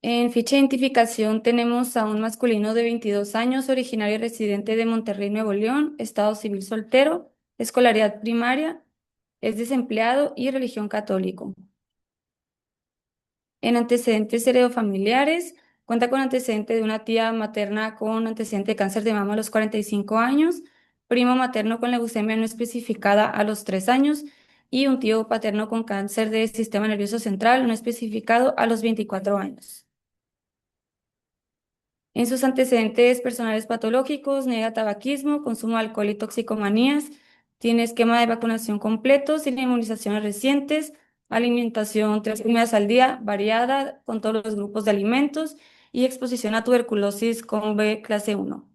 En ficha de identificación tenemos a un masculino de 22 años, originario y residente de Monterrey, Nuevo León, estado civil soltero, escolaridad primaria, es desempleado y religión católico. En antecedentes heredofamiliares, cuenta con antecedente de una tía materna con antecedente de cáncer de mama a los 45 años, primo materno con leucemia no especificada a los 3 años y un tío paterno con cáncer del sistema nervioso central no especificado a los 24 años. En sus antecedentes personales patológicos, niega tabaquismo, consumo de alcohol y toxicomanías, tiene esquema de vacunación completo, sin inmunizaciones recientes, alimentación 3 comidas al día, variada, con todos los grupos de alimentos y exposición a tuberculosis con B clase 1.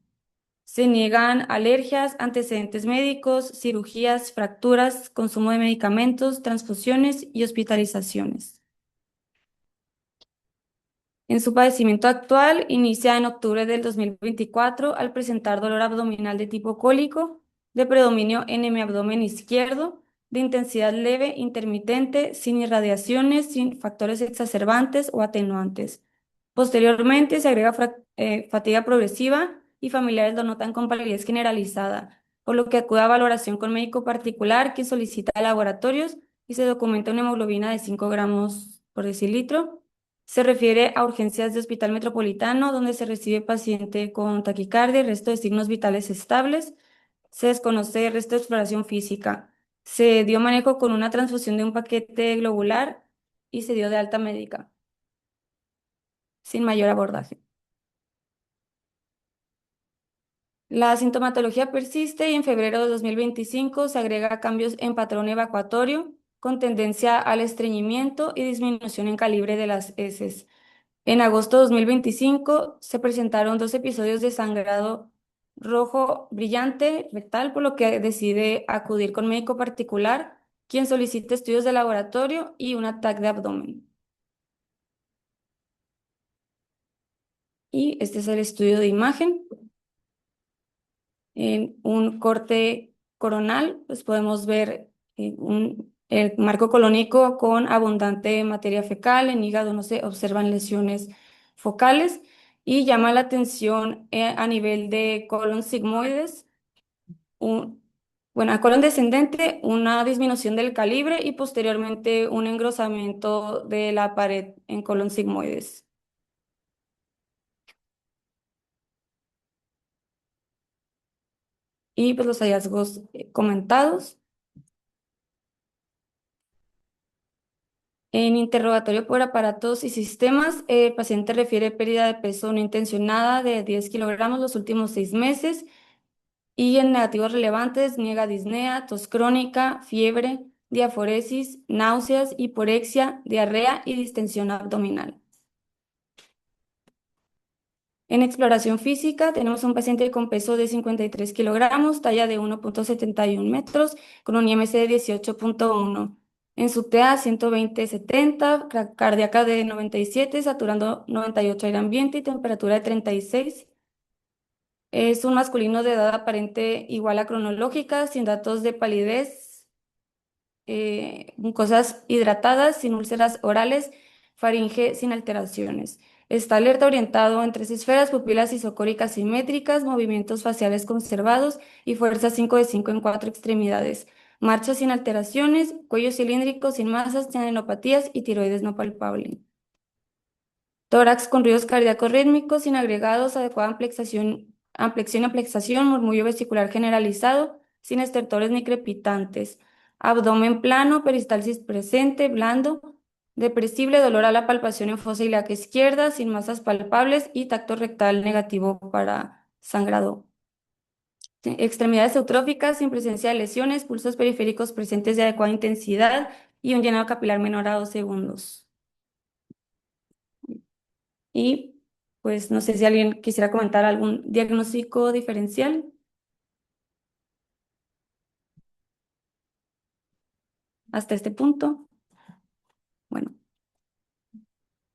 Se niegan alergias, antecedentes médicos, cirugías, fracturas, consumo de medicamentos, transfusiones y hospitalizaciones. En su padecimiento actual, inicia en octubre del 2024 al presentar dolor abdominal de tipo cólico, de predominio en mi abdomen izquierdo, de intensidad leve, intermitente, sin irradiaciones, sin factores exacerbantes o atenuantes. Posteriormente se agrega fatiga progresiva y familiares lo notan con palidez generalizada, por lo que acude a valoración con médico particular que solicita laboratorios y se documenta una hemoglobina de 5 gramos por decilitro. Se refiere a urgencias de Hospital Metropolitano, donde se recibe paciente con taquicardia y resto de signos vitales estables. Se desconoce el resto de exploración física. Se dio manejo con una transfusión de un paquete globular y se dio de alta médica, sin mayor abordaje. La sintomatología persiste y en febrero de 2025 se agrega cambios en patrón evacuatorio con tendencia al estreñimiento y disminución en calibre de las heces. En agosto de 2025 se presentaron 2 episodios de sangrado rojo brillante rectal, por lo que decide acudir con médico particular, quien solicita estudios de laboratorio y un ataque de abdomen. Y este es el estudio de imagen. En un corte coronal, pues podemos ver el marco colónico con abundante materia fecal. En hígado no se observan lesiones focales y llama la atención a nivel de colon sigmoides, un, bueno, a colon descendente, una disminución del calibre y posteriormente un engrosamiento de la pared en colon sigmoides. Y pues los hallazgos comentados. En interrogatorio por aparatos y sistemas, el paciente refiere pérdida de peso no intencionada de 10 kilogramos los últimos 6 meses y en negativos relevantes niega disnea, tos crónica, fiebre, diaforesis, náuseas, hiporexia, diarrea y distensión abdominal. En exploración física tenemos un paciente con peso de 53 kilogramos, talla de 1,71 metros, con un IMC de 18,1. En su TA 120/70, cardíaca de 97, saturando 98 aire ambiente y temperatura de 36. Es un masculino de edad aparente igual a cronológica, sin datos de palidez, mucosas hidratadas, sin úlceras orales, faringe sin alteraciones. Está alerta orientado en 3 esferas, pupilas isocóricas simétricas, movimientos faciales conservados y fuerza 5 de 5 en 4 extremidades. Marcha sin alteraciones, cuello cilíndrico sin masas, tendinopatías y tiroides no palpable. Tórax con ruidos cardíacos rítmicos, sin agregados, adecuada ampliación y amplexación, murmullo vesicular generalizado, sin estertores ni crepitantes. Abdomen plano, peristalsis presente, blando, depresible, dolor a la palpación en fosa ilíaca izquierda, sin masas palpables y tacto rectal negativo para sangrado. Extremidades eutróficas, sin presencia de lesiones, pulsos periféricos presentes de adecuada intensidad y un llenado capilar menor a 2 segundos. Y pues no sé si alguien quisiera comentar algún diagnóstico diferencial hasta este punto. Bueno,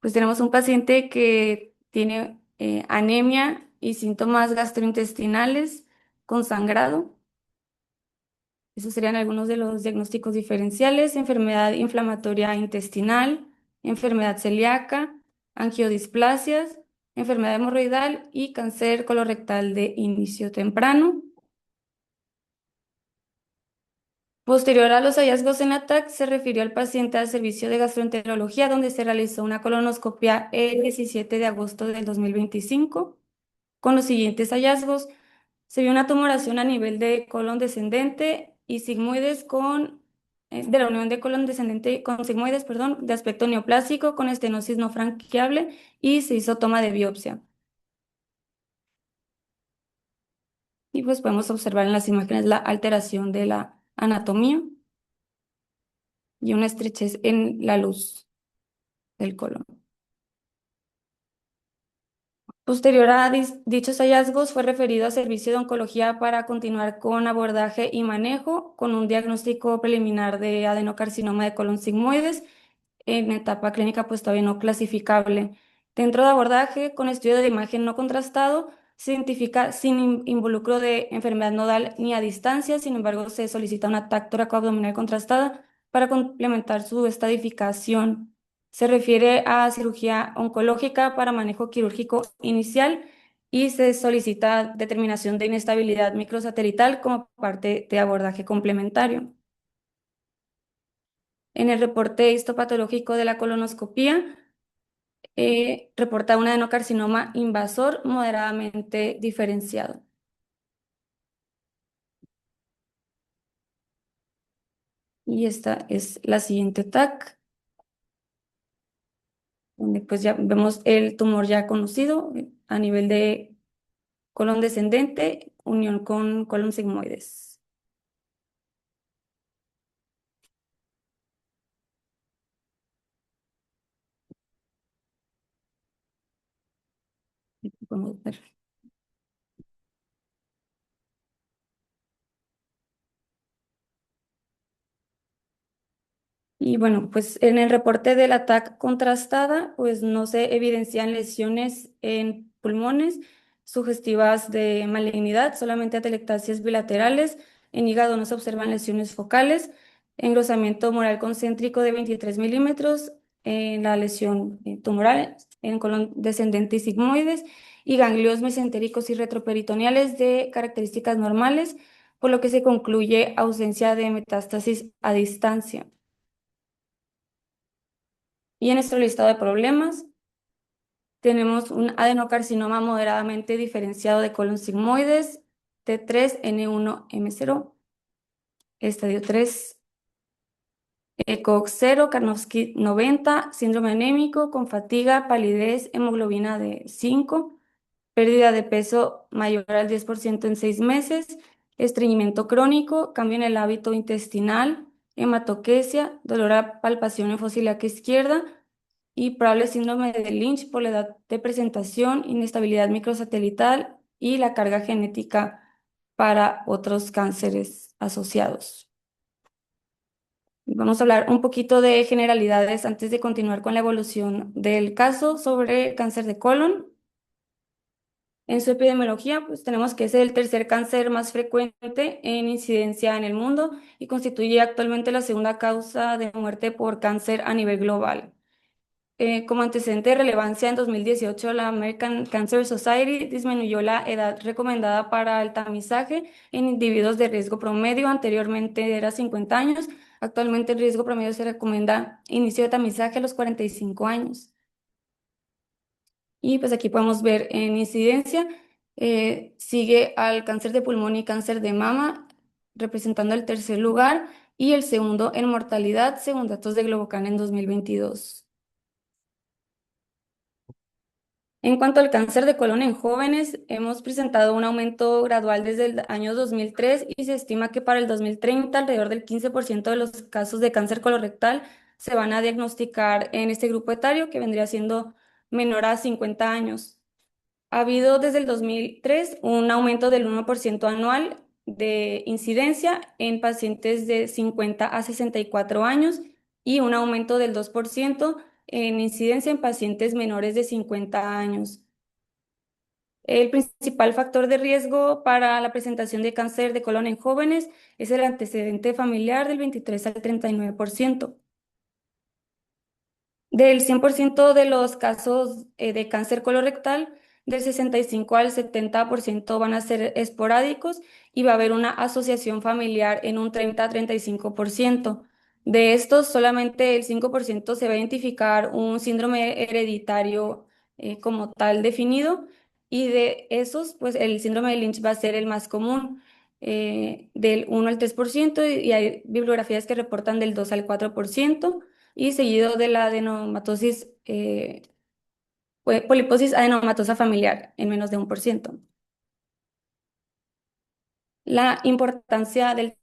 pues tenemos un paciente que tiene anemia y síntomas gastrointestinales con sangrado. Esos serían algunos de los diagnósticos diferenciales: enfermedad inflamatoria intestinal, enfermedad celíaca, angiodisplasias, enfermedad hemorroidal y cáncer colorectal de inicio temprano. Posterior a los hallazgos en ATAC, se refirió al paciente al servicio de gastroenterología, donde se realizó una colonoscopia el 17 de agosto del 2025. Con los siguientes hallazgos, se vio una tumoración a nivel de colon descendente y sigmoides de la unión de colon descendente con sigmoides, perdón, de aspecto neoplásico con estenosis no franqueable y se hizo toma de biopsia. Y pues podemos observar en las imágenes la alteración de la anatomía y una estrechez en la luz del colon. Posterior a dichos hallazgos, fue referido a servicio de oncología para continuar con abordaje y manejo con un diagnóstico preliminar de adenocarcinoma de colon sigmoides en etapa clínica pues todavía no clasificable. Dentro de abordaje con estudio de imagen no contrastado, se identifica sin involucro de enfermedad nodal ni a distancia, sin embargo se solicita una TAC toracoabdominal contrastada para complementar su estadificación. Se refiere a cirugía oncológica para manejo quirúrgico inicial y se solicita determinación de inestabilidad microsatelital como parte de abordaje complementario. En el reporte histopatológico de la colonoscopía, reporta un adenocarcinoma invasor moderadamente diferenciado. Y esta es la siguiente TAC, donde pues ya vemos el tumor ya conocido a nivel de colon descendente, unión con colon sigmoides. Podemos ver. Y bueno, pues en el reporte de la TAC contrastada, pues no se evidencian lesiones en pulmones sugestivas de malignidad, solamente atelectasias bilaterales. En hígado no se observan lesiones focales, engrosamiento moral concéntrico de 23 milímetros, en la lesión tumoral en colon descendente y sigmoides, y ganglios mesentéricos y retroperitoneales de características normales, por lo que se concluye ausencia de metástasis a distancia. Y en nuestro listado de problemas tenemos un adenocarcinoma moderadamente diferenciado de colon sigmoides, T3N1M0, estadio 3, ECOG 0, Karnofsky 90, síndrome anémico con fatiga, palidez, hemoglobina de 5, pérdida de peso mayor al 10% en 6 meses, estreñimiento crónico, cambio en el hábito intestinal, hematoquesia, dolor a palpación fosílica izquierda y probable síndrome de Lynch por la edad de presentación, inestabilidad microsatelital y la carga genética para otros cánceres asociados. Vamos a hablar un poquito de generalidades antes de continuar con la evolución del caso sobre cáncer de colon. En su epidemiología, pues tenemos que es el tercer cáncer más frecuente en incidencia en el mundo y constituye actualmente la segunda causa de muerte por cáncer a nivel global. Como antecedente de relevancia, en 2018 la American Cancer Society disminuyó la edad recomendada para el tamizaje en individuos de riesgo promedio. Anteriormente era 50 años. Actualmente el riesgo promedio se recomienda inicio de tamizaje a los 45 años. Y pues aquí podemos ver en incidencia, sigue al cáncer de pulmón y cáncer de mama, representando el tercer lugar y el segundo en mortalidad, según datos de Globocan en 2022. En cuanto al cáncer de colon en jóvenes, hemos presentado un aumento gradual desde el año 2003 y se estima que para el 2030 alrededor del 15% de los casos de cáncer colorectal se van a diagnosticar en este grupo etario que vendría siendo menor a 50 años. Ha habido desde el 2003 un aumento del 1% anual de incidencia en pacientes de 50 a 64 años y un aumento del 2% en incidencia en pacientes menores de 50 años. El principal factor de riesgo para la presentación de cáncer de colon en jóvenes es el antecedente familiar del 23 al 39%. Del 100% de los casos de cáncer colorectal, del 65 al 70% van a ser esporádicos y va a haber una asociación familiar en un 30 a 35%. De estos, solamente el 5% se va a identificar un síndrome hereditario como tal definido, y de esos, pues el síndrome de Lynch va a ser el más común, del 1 al 3%, y hay bibliografías que reportan del 2 al 4%, y seguido de la adenomatosis, poliposis adenomatosa familiar en menos de 1%. La importancia del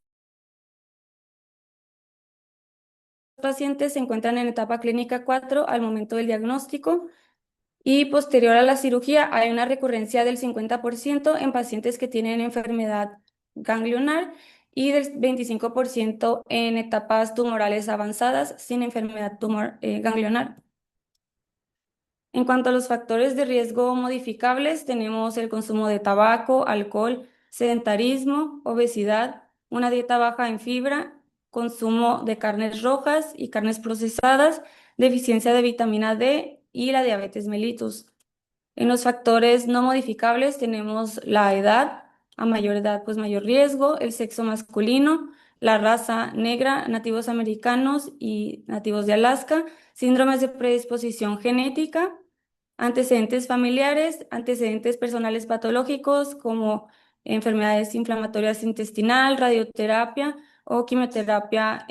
paciente: se encuentran en etapa clínica 4 al momento del diagnóstico, y posterior a la cirugía hay una recurrencia del 50% en pacientes que tienen enfermedad ganglionar y del 25% en etapas tumorales avanzadas sin enfermedad ganglionar. En cuanto a los factores de riesgo modificables, tenemos el consumo de tabaco, alcohol, sedentarismo, obesidad, una dieta baja en fibra, consumo de carnes rojas y carnes procesadas, deficiencia de vitamina D y la diabetes mellitus. En los factores no modificables tenemos la edad: a mayor edad, pues mayor riesgo, el sexo masculino, la raza negra, nativos americanos y nativos de Alaska, síndromes de predisposición genética, antecedentes familiares, antecedentes personales patológicos como enfermedades inflamatorias intestinal, radioterapia o quimioterapia,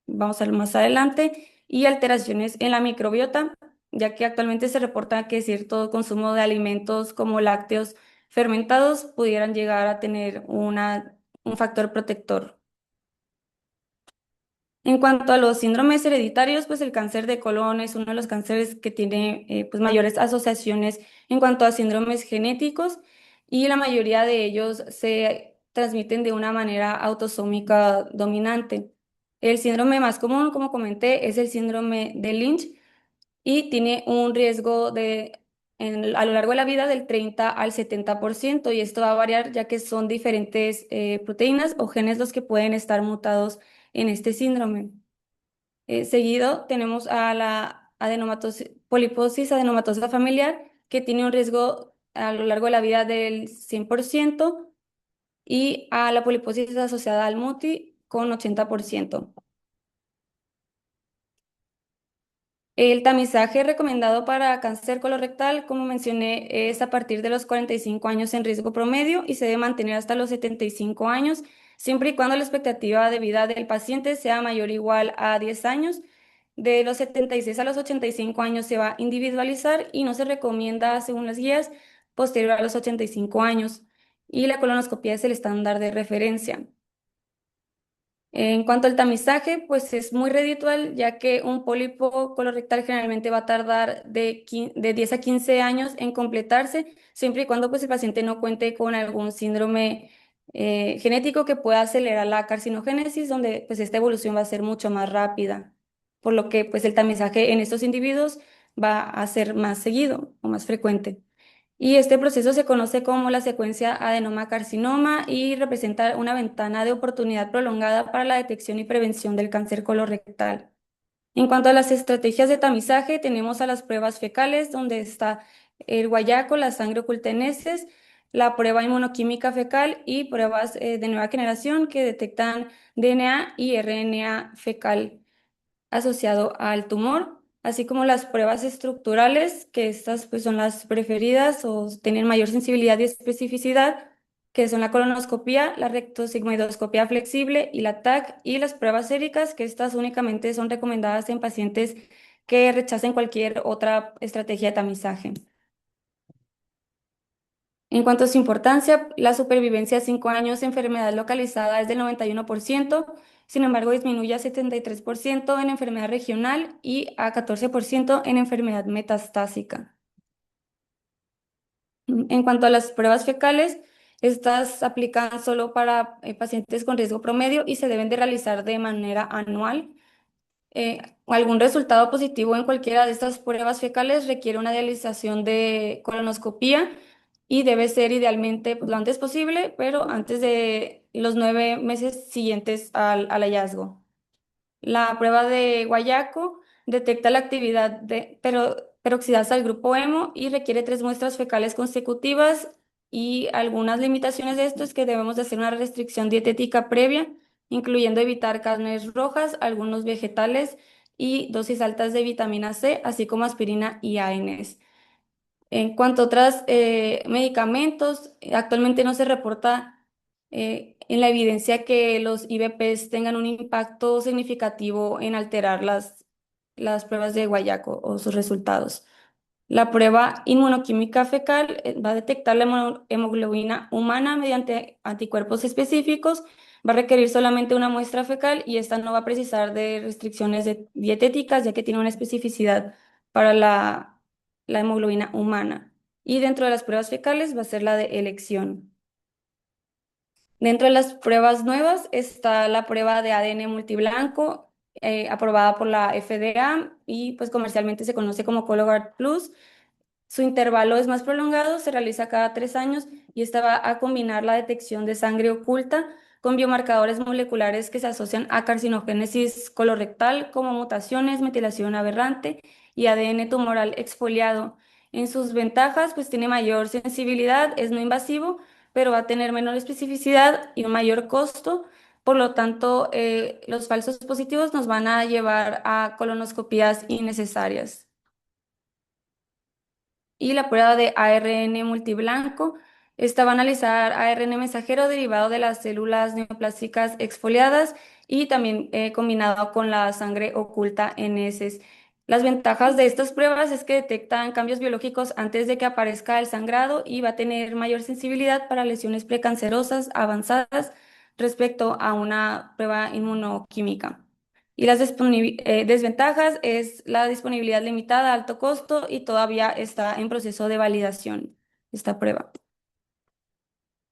vamos a ver más adelante, y alteraciones en la microbiota, ya que actualmente se reporta que cierto consumo de alimentos como lácteos fermentados pudieran llegar a tener un factor protector. En cuanto a los síndromes hereditarios, pues el cáncer de colon es uno de los cánceres que tiene pues mayores asociaciones en cuanto a síndromes genéticos, y la mayoría de ellos se transmiten de una manera autosómica dominante. El síndrome más común, como comenté, es el síndrome de Lynch, y tiene un riesgo a lo largo de la vida del 30 al 70%, y esto va a variar ya que son diferentes proteínas o genes los que pueden estar mutados en este síndrome. Seguido tenemos a la poliposis adenomatosa familiar, que tiene un riesgo a lo largo de la vida del 100%, y a la poliposis asociada al MUTI con 80%. El tamizaje recomendado para cáncer colorectal, como mencioné, es a partir de los 45 años en riesgo promedio y se debe mantener hasta los 75 años, siempre y cuando la expectativa de vida del paciente sea mayor o igual a 10 años. De los 76 a los 85 años se va a individualizar y no se recomienda, según las guías, posterior a los 85 años. Y la colonoscopia es el estándar de referencia. En cuanto al tamizaje, pues es muy reditual, ya que un pólipo colorectal generalmente va a tardar de 10 a 15 años en completarse, siempre y cuando pues el paciente no cuente con algún síndrome genético que pueda acelerar la carcinogénesis, donde pues esta evolución va a ser mucho más rápida, por lo que pues el tamizaje en estos individuos va a ser más seguido o más frecuente. Y este proceso se conoce como la secuencia adenoma-carcinoma y representa una ventana de oportunidad prolongada para la detección y prevención del cáncer colorectal. En cuanto a las estrategias de tamizaje, tenemos a las pruebas fecales, donde está el guayaco, la sangre oculta en heces, la prueba inmunoquímica fecal y pruebas de nueva generación que detectan DNA y RNA fecal asociado al tumor, así como las pruebas estructurales, que estas pues son las preferidas o tienen mayor sensibilidad y especificidad, que son la colonoscopia, la rectosigmoidoscopia flexible y la TAC, y las pruebas séricas, que estas únicamente son recomendadas en pacientes que rechacen cualquier otra estrategia de tamizaje. En cuanto a su importancia, la supervivencia a 5 años de enfermedad localizada es del 91%, sin embargo disminuye a 73% en enfermedad regional y a 14% en enfermedad metastásica. En cuanto a las pruebas fecales, estas aplican solo para pacientes con riesgo promedio y se deben de realizar de manera anual. Algún resultado positivo en cualquiera de estas pruebas fecales requiere una realización de colonoscopía, y debe ser idealmente pues, lo antes posible, pero antes de los 9 meses siguientes al hallazgo. La prueba de guayaco detecta la actividad de peroxidasa del grupo hemo y requiere 3 muestras fecales consecutivas y algunas limitaciones de esto es que debemos de hacer una restricción dietética previa, incluyendo evitar carnes rojas, algunos vegetales y dosis altas de vitamina C, así como aspirina y ANS. En cuanto a otros medicamentos, actualmente no se reporta en la evidencia que los IVPs tengan un impacto significativo en alterar las pruebas de guayaco o sus resultados. La prueba inmunoquímica fecal va a detectar la hemoglobina humana mediante anticuerpos específicos. Va a requerir solamente una muestra fecal y esta no va a precisar de restricciones dietéticas, ya que tiene una especificidad para la hemoglobina humana. Y dentro de las pruebas fecales va a ser la de elección. Dentro de las pruebas nuevas está la prueba de ADN multiblanco, aprobada por la FDA y pues comercialmente se conoce como Cologuard Plus. Su intervalo es más prolongado, se realiza cada 3 años y esta va a combinar la detección de sangre oculta con biomarcadores moleculares que se asocian a carcinogénesis colorectal como mutaciones, metilación aberrante y ADN tumoral exfoliado. En sus ventajas, pues tiene mayor sensibilidad, es no invasivo, pero va a tener menor especificidad y un mayor costo. Por lo tanto, los falsos positivos nos van a llevar a colonoscopías innecesarias y la prueba de ARN multiblanco. Esta va a analizar ARN mensajero derivado de las células neoplásicas exfoliadas y también combinado con la sangre oculta en heces. Las ventajas de estas pruebas es que detectan cambios biológicos antes de que aparezca el sangrado y va a tener mayor sensibilidad para lesiones precancerosas avanzadas respecto a una prueba inmunoquímica. Y las desventajas es la disponibilidad limitada, alto costo y todavía está en proceso de validación esta prueba.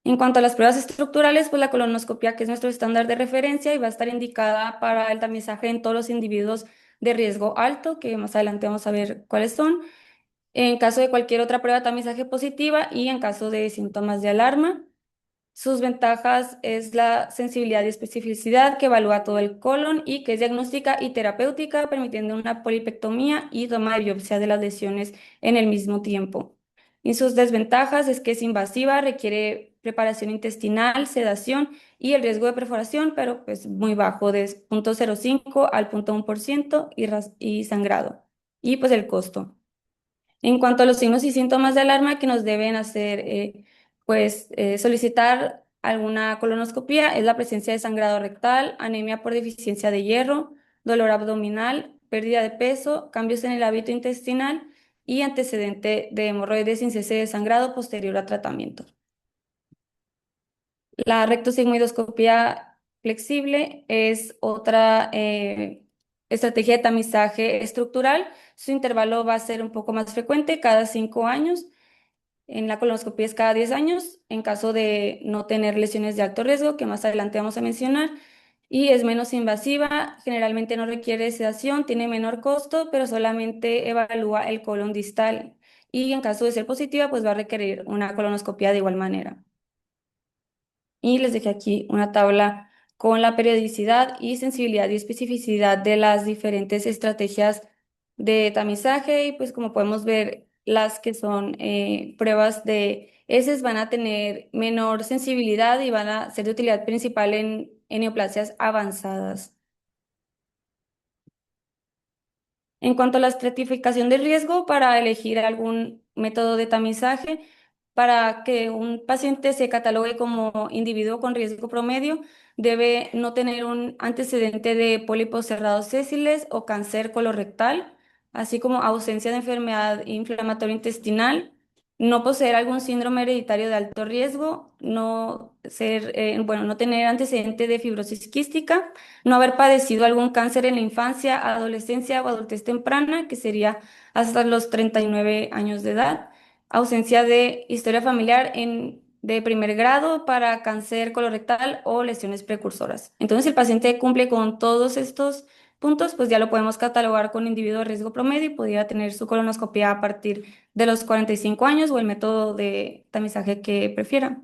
En cuanto a las pruebas estructurales, pues la colonoscopia, que es nuestro estándar de referencia y va a estar indicada para el tamizaje en todos los individuos de riesgo alto, que más adelante vamos a ver cuáles son, en caso de cualquier otra prueba de tamizaje positiva y en caso de síntomas de alarma. Sus ventajas es la sensibilidad y especificidad que evalúa todo el colon y que es diagnóstica y terapéutica, permitiendo una polipectomía y toma de biopsia de las lesiones en el mismo tiempo. Y sus desventajas es que es invasiva, requiere preparación intestinal, sedación y el riesgo de perforación, pero pues muy bajo, de 0,05 al 0,1% y sangrado. Y pues el costo. En cuanto a los signos y síntomas de alarma que nos deben hacer, solicitar alguna colonoscopia es la presencia de sangrado rectal, anemia por deficiencia de hierro, dolor abdominal, pérdida de peso, cambios en el hábito intestinal y antecedente de hemorroides sin cese de sangrado posterior a tratamiento. La rectosigmoidoscopia flexible es otra estrategia de tamizaje estructural. Su intervalo va a ser un poco más frecuente, cada 5 años. En la colonoscopia es cada 10 años, en caso de no tener lesiones de alto riesgo, que más adelante vamos a mencionar. Y es menos invasiva, generalmente no requiere sedación, tiene menor costo, pero solamente evalúa el colon distal. Y en caso de ser positiva, pues va a requerir una colonoscopia de igual manera. Y les dejé aquí una tabla con la periodicidad y sensibilidad y especificidad de las diferentes estrategias de tamizaje. Y pues como podemos ver, las que son pruebas de heces van a tener menor sensibilidad y van a ser de utilidad principal en neoplasias avanzadas. En cuanto a la estratificación del riesgo, para elegir algún método de tamizaje, para que un paciente se catalogue como individuo con riesgo promedio, debe no tener un antecedente de pólipos cerrados sésiles o cáncer colorectal, así como ausencia de enfermedad inflamatoria intestinal, no poseer algún síndrome hereditario de alto riesgo, no tener antecedente de fibrosis quística, no haber padecido algún cáncer en la infancia, adolescencia o adultez temprana, que sería hasta los 39 años de edad, ausencia de historia familiar de primer grado para cáncer colorectal o lesiones precursoras. Entonces, si el paciente cumple con todos estos puntos, pues ya lo podemos catalogar con individuo de riesgo promedio y podría tener su colonoscopia a partir de los 45 años o el método de tamizaje que prefiera.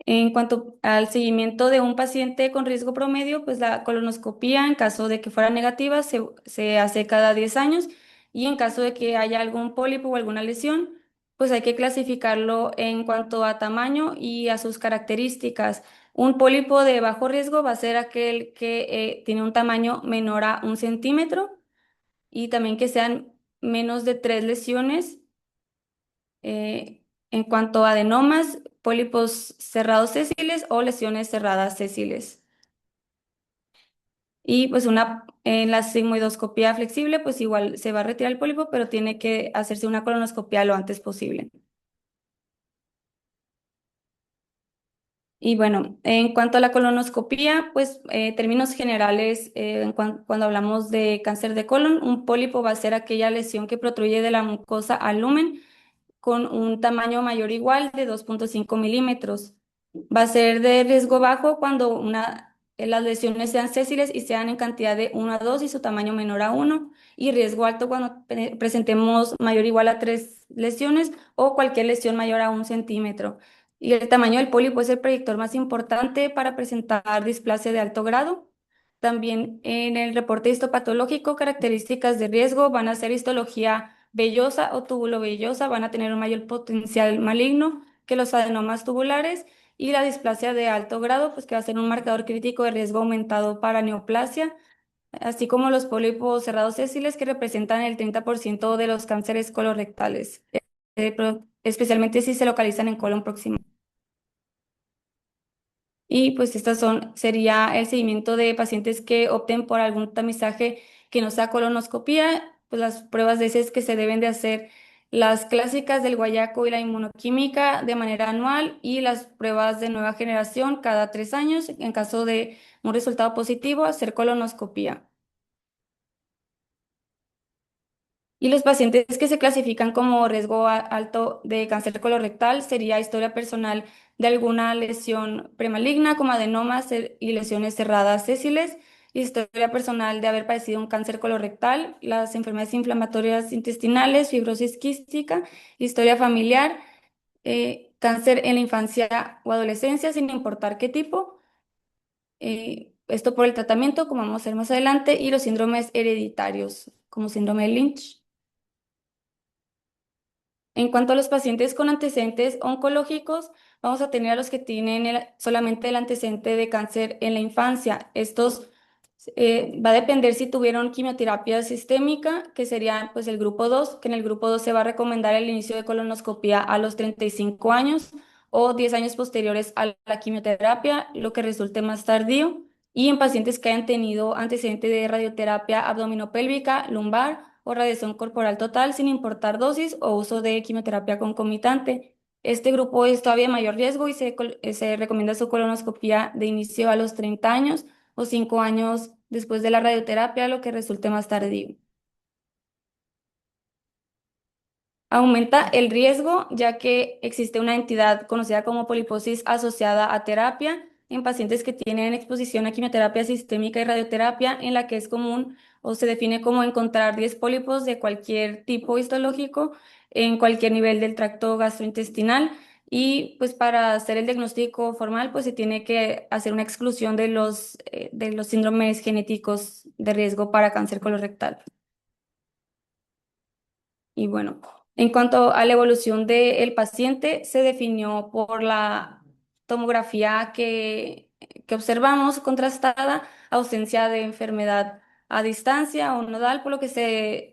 En cuanto al seguimiento de un paciente con riesgo promedio, pues la colonoscopía, en caso de que fuera negativa, se hace cada 10 años y en caso de que haya algún pólipo o alguna lesión, pues hay que clasificarlo en cuanto a tamaño y a sus características. Un pólipo de bajo riesgo va a ser aquel que tiene un tamaño menor a 1 centímetro y también que sean menos de 3 lesiones. En cuanto a adenomas, pólipos cerrados sésiles o lesiones cerradas sésiles. Y pues en la sigmoidoscopía flexible, pues igual se va a retirar el pólipo, pero tiene que hacerse una colonoscopia lo antes posible. Y bueno, en cuanto a la colonoscopía, pues términos generales, cuando hablamos de cáncer de colon, un pólipo va a ser aquella lesión que protruye de la mucosa al lumen con un tamaño mayor o igual de 2,5 milímetros. Va a ser de riesgo bajo cuando las lesiones sean sésiles y sean en cantidad de 1 a 2 y su tamaño menor a 1, y riesgo alto cuando presentemos mayor o igual a 3 lesiones o cualquier lesión mayor a 1 centímetro. Y el tamaño del pólipo es el predictor más importante para presentar displasia de alto grado. También en el reporte histopatológico, características de riesgo van a ser histología vellosa o tubulovellosa, van a tener un mayor potencial maligno que los adenomas tubulares, y la displasia de alto grado, pues que va a ser un marcador crítico de riesgo aumentado para neoplasia, así como los pólipos cerrados sésiles que representan el 30% de los cánceres colorectales, especialmente si se localizan en colon próximo. Y pues sería el seguimiento de pacientes que opten por algún tamizaje que no sea colonoscopía, pues las pruebas de heces que se deben de hacer, las clásicas del guayaco y la inmunoquímica de manera anual, y las pruebas de nueva generación cada 3 años. En caso de un resultado positivo, hacer colonoscopía. Y los pacientes que se clasifican como riesgo alto de cáncer colorectal sería historia personal de alguna lesión premaligna como adenomas y lesiones cerradas sésiles, historia personal de haber padecido un cáncer colorectal, las enfermedades inflamatorias intestinales, fibrosis quística, historia familiar, cáncer en la infancia o adolescencia sin importar qué tipo, esto por el tratamiento, como vamos a ver más adelante, y los síndromes hereditarios como síndrome de Lynch. En cuanto a los pacientes con antecedentes oncológicos, vamos a tener a los que tienen solamente el antecedente de cáncer en la infancia. Estos va a depender si tuvieron quimioterapia sistémica, que sería pues el grupo 2, que en el grupo 2 se va a recomendar el inicio de colonoscopia a los 35 años o 10 años posteriores a la quimioterapia, lo que resulte más tardío. Y en pacientes que hayan tenido antecedente de radioterapia abdominopélvica, lumbar o radiación corporal total sin importar dosis o uso de quimioterapia concomitante. Este grupo es todavía mayor riesgo y se recomienda su colonoscopia de inicio a los 30 años o 5 años después de la radioterapia, lo que resulte más tardío. Aumenta el riesgo ya que existe una entidad conocida como poliposis asociada a terapia en pacientes que tienen exposición a quimioterapia sistémica y radioterapia, en la que es común o se define como encontrar 10 pólipos de cualquier tipo histológico en cualquier nivel del tracto gastrointestinal. Y pues para hacer el diagnóstico formal, pues se tiene que hacer una exclusión de los síndromes genéticos de riesgo para cáncer colorectal. Y bueno, en cuanto a la evolución del paciente, se definió por la tomografía que observamos contrastada, ausencia de enfermedad a distancia o nodal, por lo que se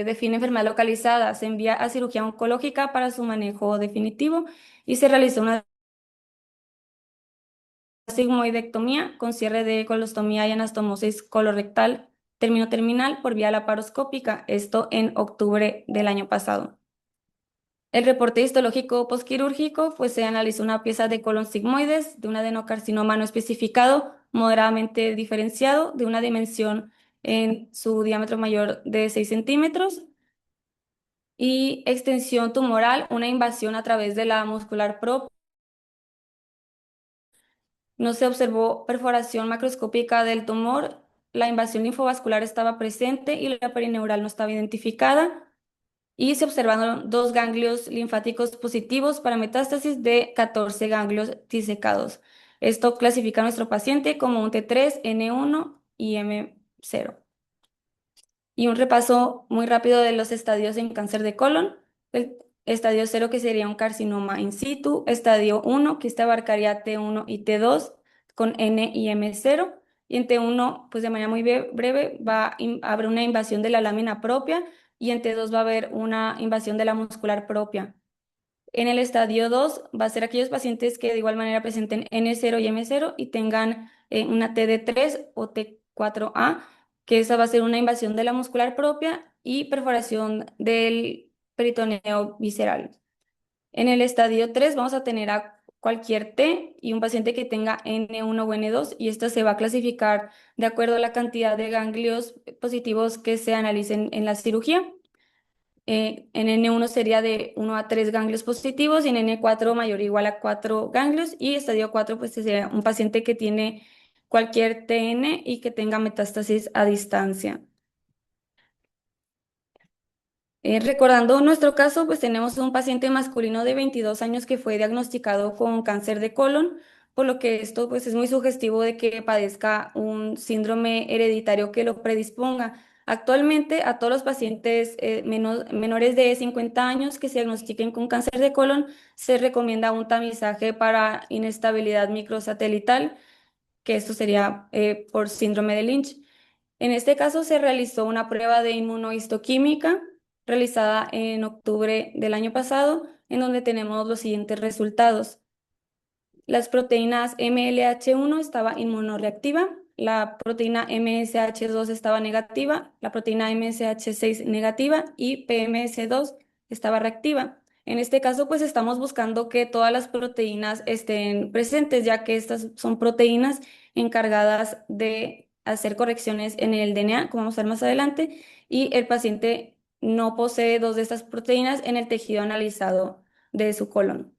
define enfermedad localizada. Se envía a cirugía oncológica para su manejo definitivo y se realizó una sigmoidectomía con cierre de colostomía y anastomosis colorectal término terminal por vía laparoscópica, esto en octubre del año pasado. El reporte histológico postquirúrgico, pues se analizó una pieza de colon sigmoides de un adenocarcinoma no especificado, moderadamente diferenciado, de una dimensión en su diámetro mayor de 6 centímetros, y extensión tumoral, una invasión a través de la muscular propia. No se observó perforación macroscópica del tumor, la invasión linfovascular estaba presente y la perineural no estaba identificada. y se observaron dos ganglios linfáticos positivos para metástasis de 14 ganglios disecados. Esto clasifica a nuestro paciente como un T3, N1 y M0. Y un repaso muy rápido de los estadios en cáncer de colon. El estadio 0 que sería un carcinoma in situ, estadio 1 que este abarcaría T1 y T2 con N y M0. Y en T1, pues de manera muy breve, a haber una invasión de la lámina propia y en T2 va a haber una invasión de la muscular propia. En el estadio 2 va a ser aquellos pacientes que de igual manera presenten N0 y M0 y tengan una TD3 o T4A, que esa va a ser una invasión de la muscular propia y perforación del peritoneo visceral. En el estadio 3 vamos a tener a cualquier T y un paciente que tenga N1 o N2 y esto se va a clasificar de acuerdo a la cantidad de ganglios positivos que se analicen en la cirugía. En N1 sería de 1 a 3 ganglios positivos y en N4 mayor o igual a 4 ganglios y estadio 4 pues sería un paciente que tiene cualquier TN y que tenga metástasis a distancia. Recordando nuestro caso, pues tenemos un paciente masculino de 22 años que fue diagnosticado con cáncer de colon, por lo que esto pues es muy sugestivo de que padezca un síndrome hereditario que lo predisponga. Actualmente a todos los pacientes menores de 50 años que se diagnostiquen con cáncer de colon se recomienda un tamizaje para inestabilidad microsatelital, que esto sería por síndrome de Lynch. En este caso se realizó una prueba de inmunohistoquímica realizada en octubre del año pasado, en donde tenemos los siguientes resultados. Las proteínas MLH1 estaba inmunoreactiva, la proteína MSH2 estaba negativa, la proteína MSH6 negativa y PMS2 estaba reactiva. En este caso, pues estamos buscando que todas las proteínas estén presentes, ya que estas son proteínas encargadas de hacer correcciones en el DNA, como vamos a ver más adelante, y el paciente no posee dos de estas proteínas en el tejido analizado de su colon.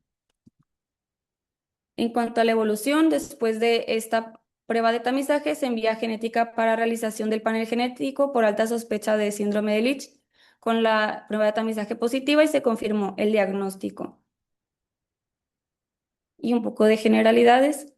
En cuanto a la evolución, después de esta prueba de tamizaje, se envía a genética para realización del panel genético por alta sospecha de síndrome de Lynch, con la prueba de tamizaje positiva y se confirmó el diagnóstico. Y un poco de generalidades.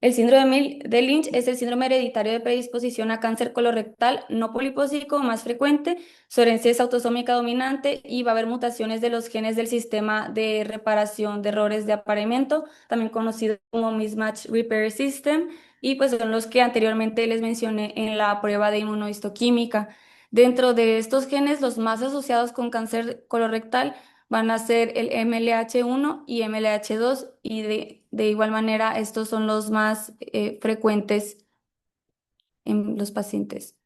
El síndrome de Lynch es el síndrome hereditario de predisposición a cáncer colorectal no polipósico más frecuente. Su herencia es autosómica dominante y va a haber mutaciones de los genes del sistema de reparación de errores de apareamiento, también conocido como Mismatch Repair System, y pues son los que anteriormente les mencioné en la prueba de inmunohistoquímica. Dentro de estos genes, los más asociados con cáncer colorectal van a ser el MLH1 y MLH2 y de igual manera estos son los más frecuentes en los pacientes.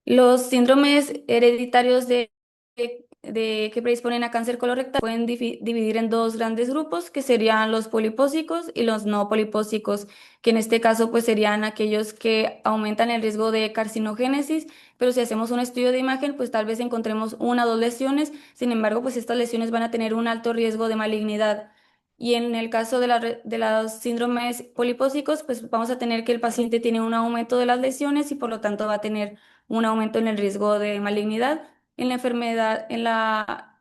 Los síndromes hereditarios que predisponen a cáncer colorectal pueden dividir en dos grandes grupos, que serían los polipósicos y los no polipósicos, que en este caso pues serían aquellos que aumentan el riesgo de carcinogénesis, pero si hacemos un estudio de imagen, pues tal vez encontremos una o dos lesiones, sin embargo, pues estas lesiones van a tener un alto riesgo de malignidad. Y en el caso de los síndromes polipósicos, pues vamos a tener que el paciente tiene un aumento de las lesiones y por lo tanto va a tener un aumento en el riesgo de malignidad. En la enfermedad, en la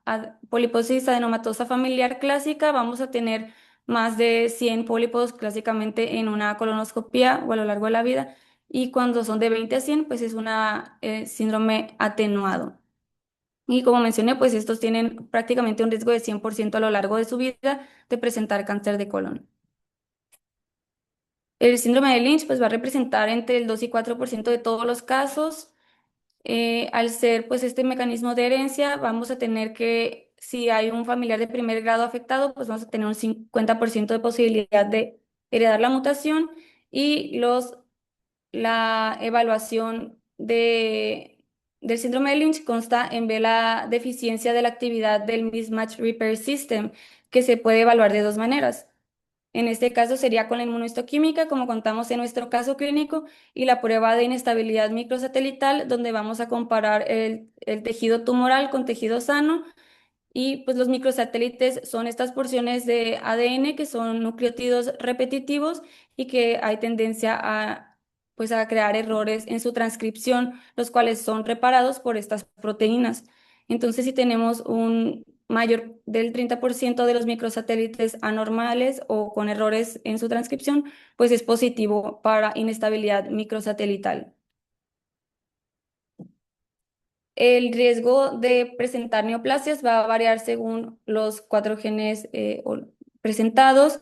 poliposis adenomatosa familiar clásica, vamos a tener más de 100 pólipos clásicamente en una colonoscopia o a lo largo de la vida. Y cuando son de 20 a 100, pues es una síndrome atenuado. Y como mencioné, pues estos tienen prácticamente un riesgo de 100% a lo largo de su vida de presentar cáncer de colon. El síndrome de Lynch pues va a representar entre el 2 y 4% de todos los casos. Al ser pues este mecanismo de herencia, vamos a tener que, si hay un familiar de primer grado afectado, pues vamos a tener un 50% de posibilidad de heredar la mutación y la evaluación del síndrome de Lynch consta en ver la deficiencia de la actividad del Mismatch Repair System, que se puede evaluar de dos maneras. En este caso sería con la inmunohistoquímica, como contamos en nuestro caso clínico, y la prueba de inestabilidad microsatelital, donde vamos a comparar el tejido tumoral con tejido sano. Y pues los microsatélites son estas porciones de ADN que son nucleótidos repetitivos y que hay tendencia pues a crear errores en su transcripción, los cuales son reparados por estas proteínas. Entonces, si tenemos un mayor del 30% de los microsatélites anormales o con errores en su transcripción, pues es positivo para inestabilidad microsatelital. El riesgo de presentar neoplasias va a variar según los cuatro genes presentados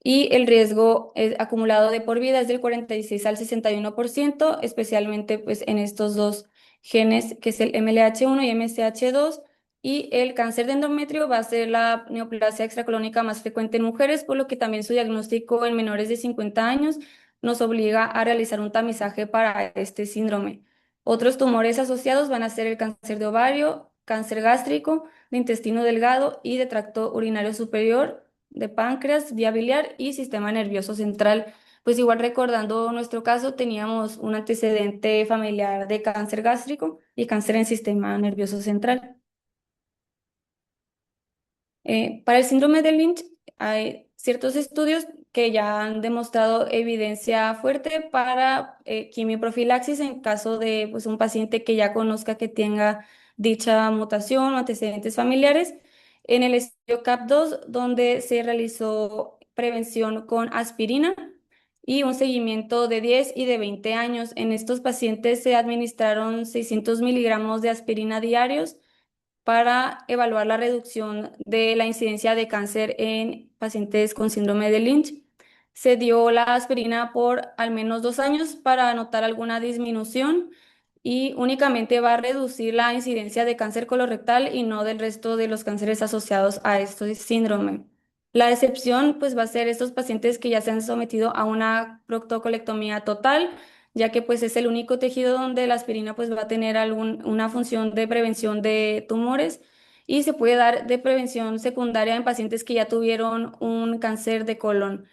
y el riesgo acumulado de por vida es del 46 al 61%, especialmente pues, en estos dos genes que es el MLH1 y MSH2. Y el cáncer de endometrio va a ser la neoplasia extracolónica más frecuente en mujeres, por lo que también su diagnóstico en menores de 50 años nos obliga a realizar un tamizaje para este síndrome. Otros tumores asociados van a ser el cáncer de ovario, cáncer gástrico, de intestino delgado y de tracto urinario superior, de páncreas, vía biliar y sistema nervioso central. Pues igual recordando nuestro caso, teníamos un antecedente familiar de cáncer gástrico y cáncer en sistema nervioso central. Para el síndrome de Lynch hay ciertos estudios que ya han demostrado evidencia fuerte para quimioprofilaxis en caso de pues, un paciente que ya conozca que tenga dicha mutación o antecedentes familiares. En el estudio CAP2, donde se realizó prevención con aspirina y un seguimiento de 10 y de 20 años. En estos pacientes se administraron 600 miligramos de aspirina diarios para evaluar la reducción de la incidencia de cáncer en pacientes con síndrome de Lynch. Se dio la aspirina por al menos 2 años para notar alguna disminución y únicamente va a reducir la incidencia de cáncer colorectal y no del resto de los cánceres asociados a este síndrome. La excepción pues va a ser estos pacientes que ya se han sometido a una proctocolectomía total, ya que pues es el único tejido donde la aspirina pues va a tener una función de prevención de tumores y se puede dar de prevención secundaria en pacientes que ya tuvieron un cáncer de colon.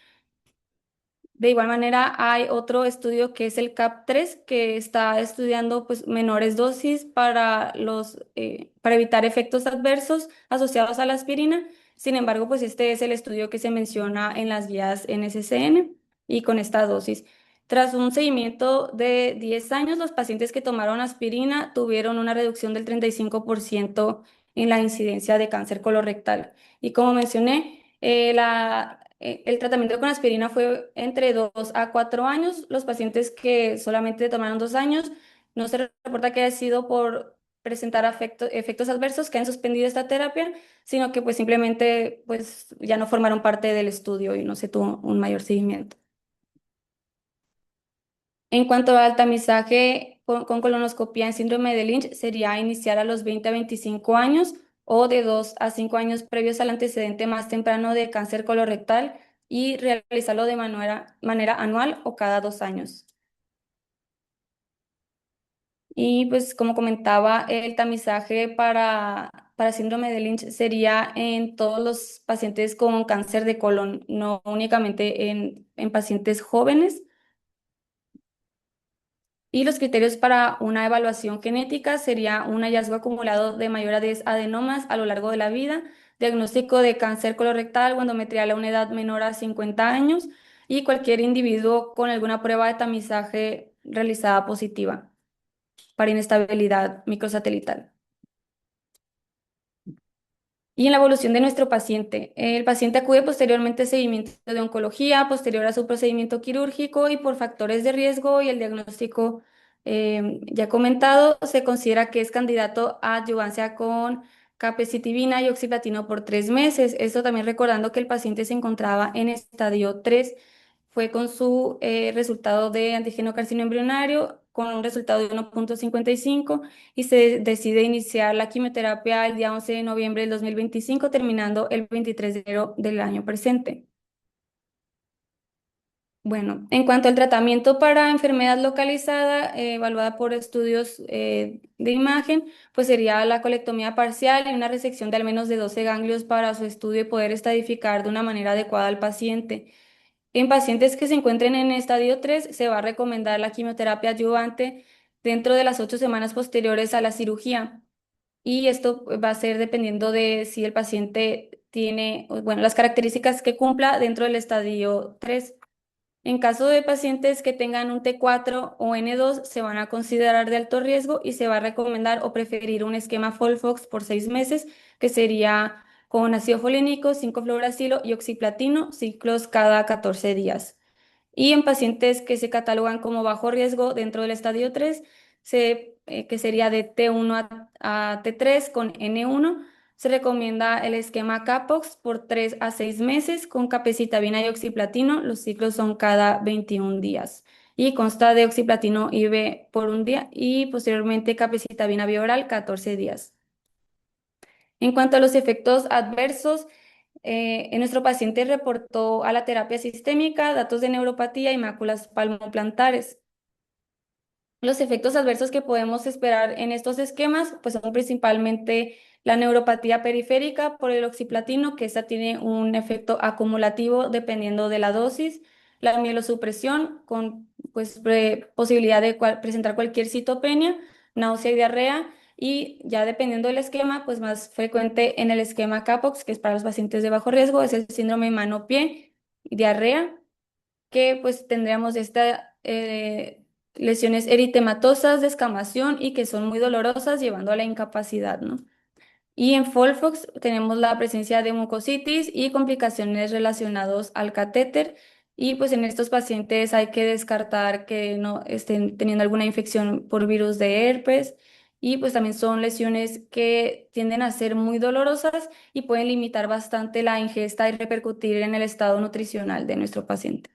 De igual manera, hay otro estudio que es el CAP3, que está estudiando pues, menores dosis para evitar efectos adversos asociados a la aspirina. Sin embargo, pues este es el estudio que se menciona en las guías NCCN y con esta dosis. Tras un seguimiento de 10 años, los pacientes que tomaron aspirina tuvieron una reducción del 35% en la incidencia de cáncer colorectal. Y como mencioné, el tratamiento con aspirina fue entre 2 a 4 años. Los pacientes que solamente tomaron 2 años, no se reporta que haya sido por presentar efectos adversos que han suspendido esta terapia, sino que pues simplemente pues ya no formaron parte del estudio y no se tuvo un mayor seguimiento. En cuanto al tamizaje con colonoscopia en síndrome de Lynch, sería iniciar a los 20 a 25 años o de 2 a 5 años previos al antecedente más temprano de cáncer colorectal y realizarlo de manera anual o cada 2 años. Y pues como comentaba, el tamizaje para síndrome de Lynch sería en todos los pacientes con cáncer de colon, no únicamente en pacientes jóvenes. Y los criterios para una evaluación genética sería un hallazgo acumulado de mayor a 10 adenomas a lo largo de la vida, diagnóstico de cáncer colorectal o endometrial a una edad menor a 50 años y cualquier individuo con alguna prueba de tamizaje realizada positiva para inestabilidad microsatelital. Y en la evolución de nuestro paciente, el paciente acude posteriormente a seguimiento de oncología, posterior a su procedimiento quirúrgico y por factores de riesgo y el diagnóstico ya comentado, se considera que es candidato a adyuvancia con capecitabina y oxiplatino por 3 meses. Esto también recordando que el paciente se encontraba en estadio 3, fue con su resultado de antígeno carcino embrionario con un resultado de 1,55 y se decide iniciar la quimioterapia el día 11 de noviembre del 2025, terminando el 23 de enero del año presente. Bueno, en cuanto al tratamiento para enfermedad localizada, evaluada por estudios de imagen, pues sería la colectomía parcial y una resección de al menos de 12 ganglios para su estudio y poder estadificar de una manera adecuada al paciente. En pacientes que se encuentren en estadio 3, se va a recomendar la quimioterapia adyuvante dentro de las 8 semanas posteriores a la cirugía. Y esto va a ser dependiendo de si el paciente tiene, bueno, las características que cumpla dentro del estadio 3. En caso de pacientes que tengan un T4 o N2, se van a considerar de alto riesgo y se va a recomendar o preferir un esquema FOLFOX por 6 meses, que sería con ácido folínico, 5-fluoracilo y oxiplatino, ciclos cada 14 días. Y en pacientes que se catalogan como bajo riesgo dentro del estadio 3, que sería de T1 a T3 con N1, se recomienda el esquema CAPOX por 3 a 6 meses con capecitabina y oxiplatino. Los ciclos son cada 21 días y consta de oxiplatino IV por un día y posteriormente capecitabina bioral 14 días. En cuanto a los efectos adversos, en nuestro paciente reportó a la terapia sistémica datos de neuropatía y máculas palmoplantares. Los efectos adversos que podemos esperar en estos esquemas, pues son principalmente la neuropatía periférica por el oxiplatino, que esta tiene un efecto acumulativo dependiendo de la dosis, la mielosupresión con pues posibilidad de presentar cualquier citopenia, náusea y diarrea, y ya dependiendo del esquema, pues más frecuente en el esquema CAPOX, que es para los pacientes de bajo riesgo, es el síndrome mano-pie y diarrea, que pues tendríamos esta lesiones eritematosas, descamación y que son muy dolorosas, llevando a la incapacidad, ¿no? Y en Folfox tenemos la presencia de mucositis y complicaciones relacionadas al catéter. Y pues en estos pacientes hay que descartar que no estén teniendo alguna infección por virus de herpes. Y pues también son lesiones que tienden a ser muy dolorosas y pueden limitar bastante la ingesta y repercutir en el estado nutricional de nuestro paciente.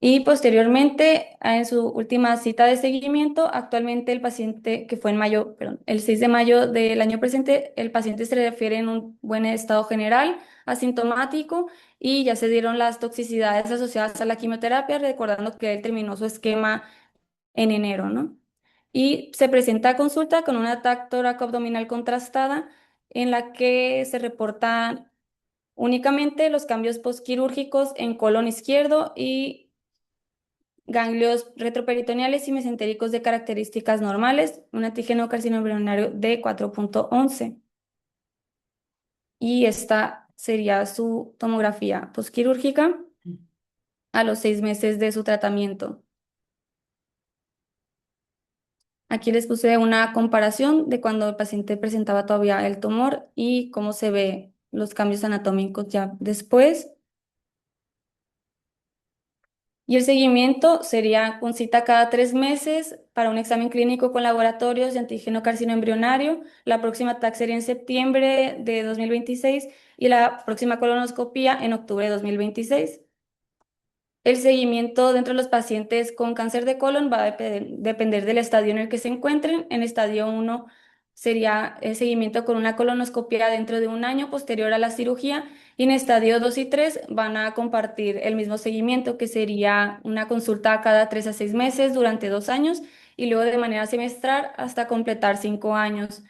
Y posteriormente, en su última cita de seguimiento, actualmente el paciente, que fue en mayo, perdón, el 6 de mayo del año presente, el paciente se refiere en un buen estado general, asintomático, y ya se dieron las toxicidades asociadas a la quimioterapia, recordando que él terminó su esquema en enero, ¿no? Y se presenta a consulta con una TAC tóraco-abdominal contrastada, en la que se reportan únicamente los cambios postquirúrgicos en colon izquierdo y ganglios retroperitoneales y mesentéricos de características normales, un antígeno carcinoembrionario de 4.11. Y esta sería su tomografía postquirúrgica a los 6 meses de su tratamiento. Aquí les puse una comparación de cuando el paciente presentaba todavía el tumor y cómo se ve los cambios anatómicos ya después. Y el seguimiento sería con cita cada 3 meses para un examen clínico con laboratorios de antígeno carcinoembrionario. La próxima TAC sería en septiembre de 2026 y la próxima colonoscopía en octubre de 2026. El seguimiento dentro de los pacientes con cáncer de colon va a depender del estadio en el que se encuentren. En estadio 1 sería el seguimiento con una colonoscopia dentro de un año posterior a la cirugía y en estadio 2 y 3 van a compartir el mismo seguimiento, que sería una consulta cada 3 a 6 meses durante 2 años y luego de manera semestral hasta completar 5 años.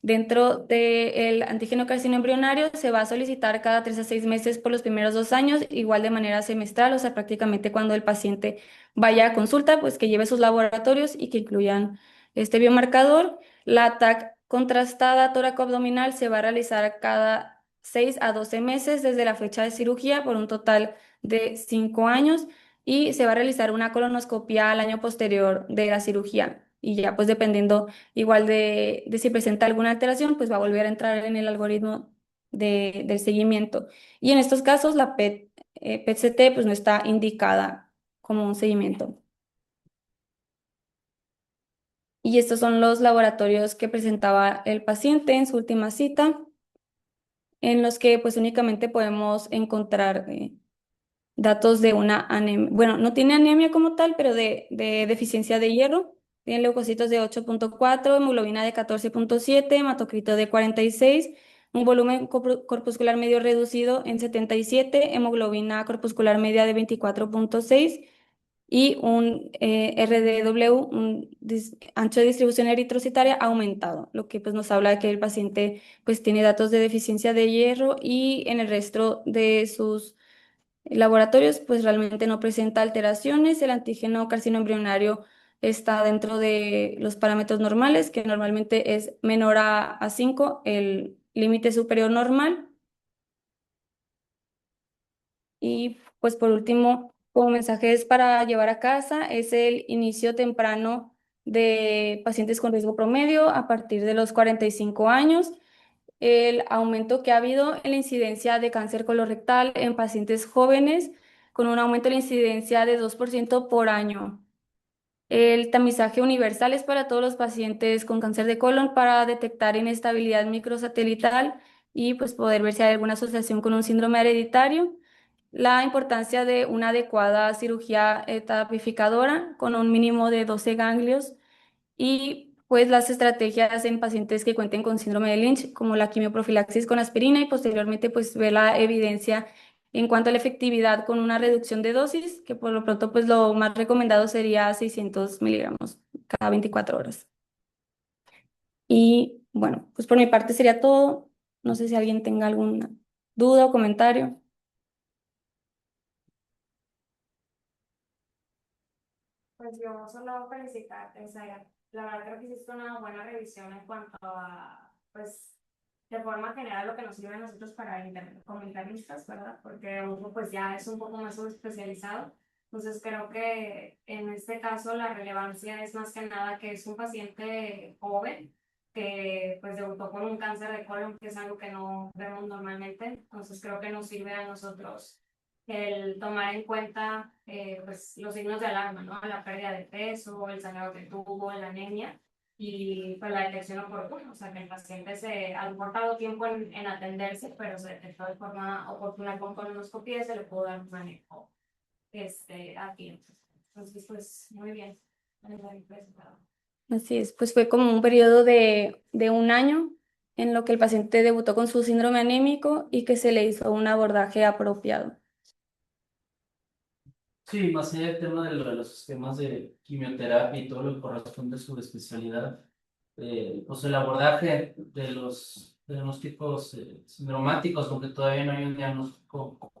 Dentro del antígeno carcinoembrionario se va a solicitar cada 3 a 6 meses por los primeros 2 años, igual de manera semestral, o sea, prácticamente cuando el paciente vaya a consulta, pues que lleve sus laboratorios y que incluyan este biomarcador. La TAC contrastada tóraco-abdominal se va a realizar cada 6 a 12 meses desde la fecha de cirugía por un total de 5 años y se va a realizar una colonoscopia al año posterior de la cirugía. Y ya pues dependiendo igual de si presenta alguna alteración, pues va a volver a entrar en el algoritmo del seguimiento. Y en estos casos la PET-CT pues no está indicada como un seguimiento. Y estos son los laboratorios que presentaba el paciente en su última cita, en los que pues únicamente podemos encontrar datos de una anemia. Bueno, no tiene anemia como tal, pero de deficiencia de hierro. Tiene leucocitos de 8.4, hemoglobina de 14.7, hematocrito de 46, un volumen corpuscular medio reducido en 77, hemoglobina corpuscular media de 24.6 y un RDW, un ancho de distribución eritrocitaria aumentado, lo que pues nos habla de que el paciente pues tiene datos de deficiencia de hierro y en el resto de sus laboratorios, pues realmente no presenta alteraciones. El antígeno carcinoembrionario está dentro de los parámetros normales, que normalmente es menor a 5, el límite superior normal. Y pues por último, como mensajes para llevar a casa, es el inicio temprano de pacientes con riesgo promedio a partir de los 45 años, el aumento que ha habido en la incidencia de cáncer colorectal en pacientes jóvenes, con un aumento de la incidencia de 2% por año. El tamizaje universal es para todos los pacientes con cáncer de colon para detectar inestabilidad microsatelital y pues poder ver si hay alguna asociación con un síndrome hereditario. La importancia de una adecuada cirugía tapificadora con un mínimo de 12 ganglios y pues las estrategias en pacientes que cuenten con síndrome de Lynch, como la quimioprofilaxis con aspirina y posteriormente pues ver la evidencia en cuanto a la efectividad con una reducción de dosis, que por lo pronto pues lo más recomendado sería 600 miligramos cada 24 horas. Y bueno, pues por mi parte sería todo. No sé si alguien tenga alguna duda o comentario. Pues yo solo felicitarte, o sea, la verdad creo que hiciste una buena revisión en cuanto a, pues, de forma general lo que nos sirve a nosotros para como internistas, ¿verdad? Porque uno pues ya es un poco más especializado. Entonces creo que en este caso la relevancia es más que nada que es un paciente joven que pues debutó con un cáncer de colon, que es algo que no vemos normalmente. Entonces creo que nos sirve a nosotros el tomar en cuenta pues, los signos de alarma, ¿no? La pérdida de peso, el sangrado que tuvo, la anemia y pues, la detección oportuna. O sea, que el paciente se ha tardado tiempo en atenderse, pero se detectó de forma oportuna con colonoscopia y se le pudo dar un manejo a tiempo. Entonces, pues muy bien. Así es, pues fue como un periodo de un año en lo que el paciente debutó con su síndrome anémico y que se le hizo un abordaje apropiado. Sí, más allá del tema de, de los sistemas de quimioterapia y todo lo que corresponde a su especialidad, pues el abordaje de los diagnósticos sindromáticos, aunque todavía no hay un diagnóstico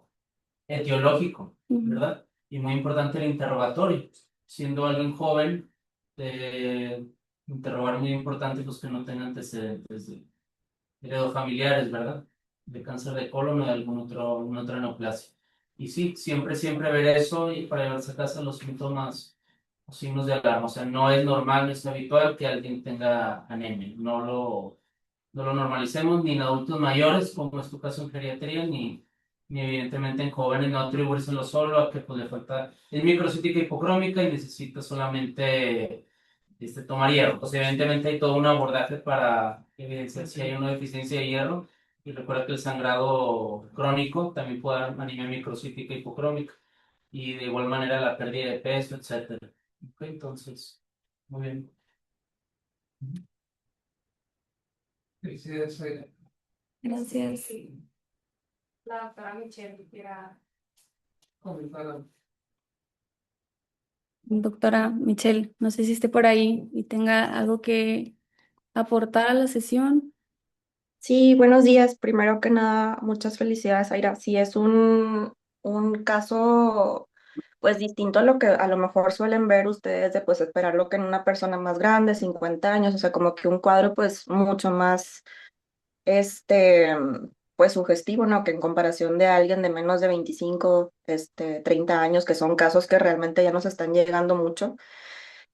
etiológico, Ujú. ¿verdad? Y muy importante el interrogatorio. Siendo alguien joven, interrogar muy importante pues que no tenga antecedentes de heredofamiliares, ¿verdad? De cáncer de colon o de alguna otra neoplasia. Y sí, siempre, siempre ver eso y para llevarse a casa los síntomas o signos de alarma. O sea, no es normal, no es habitual que alguien tenga anemia. No lo normalicemos ni en adultos mayores, como es tu caso en geriatría, ni evidentemente en jóvenes, no atribuírselo solo a que pues, le falta, es microcítica hipocrómica y necesita solamente tomar hierro. Pues evidentemente hay todo un abordaje para evidenciar si hay una deficiencia de hierro. Y recuerda que el sangrado crónico también puede dar anemia microcítica hipocrómica. Y de igual manera la pérdida de peso, etcétera. Ok, entonces, muy bien. Sí, sí, sí. Gracias. La doctora Michelle quiera Comentar. Doctora Michelle, no sé si esté por ahí y tenga algo que aportar a la sesión. Sí, buenos días. Primero que nada, muchas felicidades, Aira. Sí, es un caso pues distinto a lo que a lo mejor suelen ver ustedes de pues esperar lo que en una persona más grande, 50 años, o sea, como que un cuadro pues mucho más pues sugestivo, ¿no? Que en comparación de alguien de menos de 25 30 años, que son casos que realmente ya nos están llegando mucho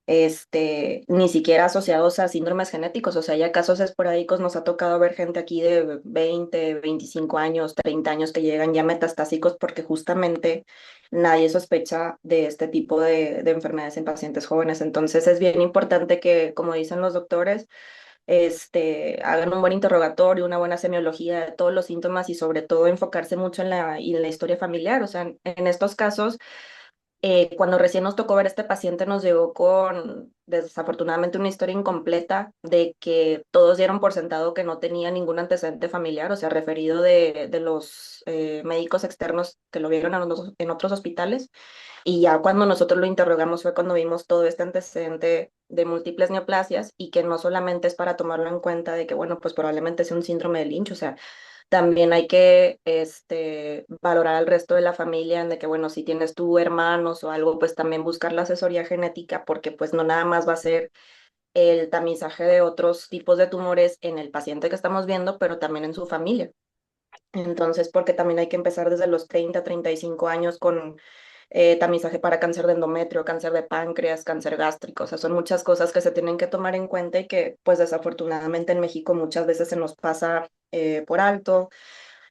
ni siquiera asociados a síndromes genéticos, o sea, ya casos esporádicos nos ha tocado ver gente aquí de 20, 25 años, 30 años que llegan ya metastásicos porque justamente nadie sospecha de este tipo de enfermedades en pacientes jóvenes. Entonces es bien importante que, como dicen los doctores, hagan un buen interrogatorio, una buena semiología de todos los síntomas y sobre todo enfocarse mucho en la historia familiar. O sea, en estos casos cuando recién nos tocó ver a este paciente, nos llegó con desafortunadamente una historia incompleta de que todos dieron por sentado que no tenía ningún antecedente familiar, o sea, referido de los médicos externos que lo vieron en otros hospitales. Y ya cuando nosotros lo interrogamos fue cuando vimos todo este antecedente de múltiples neoplasias y que no solamente es para tomarlo en cuenta de que, bueno, pues probablemente sea un síndrome de Lynch, o sea, también hay que valorar al resto de la familia, en de que, bueno, si tienes tú hermanos o algo, pues también buscar la asesoría genética, porque pues no nada más va a ser el tamizaje de otros tipos de tumores en el paciente que estamos viendo, pero también en su familia. Entonces, porque también hay que empezar desde los 30, 35 años con tamizaje para cáncer de endometrio, cáncer de páncreas, cáncer gástrico. O sea, son muchas cosas que se tienen que tomar en cuenta y que, pues desafortunadamente en México muchas veces se nos pasa por alto.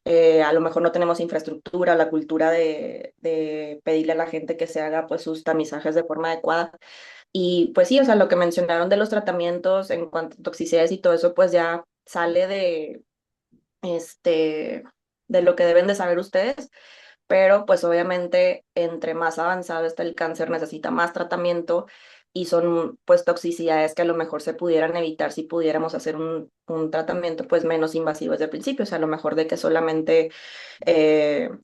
A lo mejor no tenemos infraestructura, la cultura de pedirle a la gente que se haga pues sus tamizajes de forma adecuada. Y pues sí, o sea, lo que mencionaron de los tratamientos en cuanto a toxicidades y todo eso, pues ya sale este, de lo que deben de saber ustedes, pero pues obviamente entre más avanzado está el cáncer necesita más tratamiento y son pues toxicidades que a lo mejor se pudieran evitar si pudiéramos hacer un tratamiento pues menos invasivo desde el principio, o sea, a lo mejor de que solamente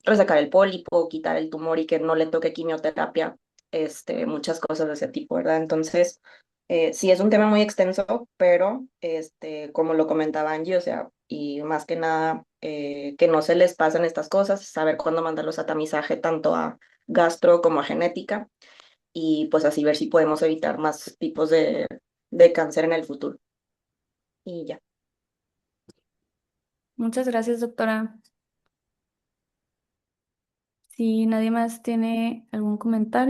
resacar el pólipo, quitar el tumor y que no le toque quimioterapia, muchas cosas de ese tipo, ¿verdad? Entonces, sí es un tema muy extenso, pero como lo comentaba Angie, o sea, y más que nada, que no se les pasen estas cosas, saber cuándo mandarlos a tamizaje tanto a gastro como a genética, y pues así ver si podemos evitar más tipos de cáncer en el futuro. Y ya. Muchas gracias, doctora. Si nadie más tiene algún comentario.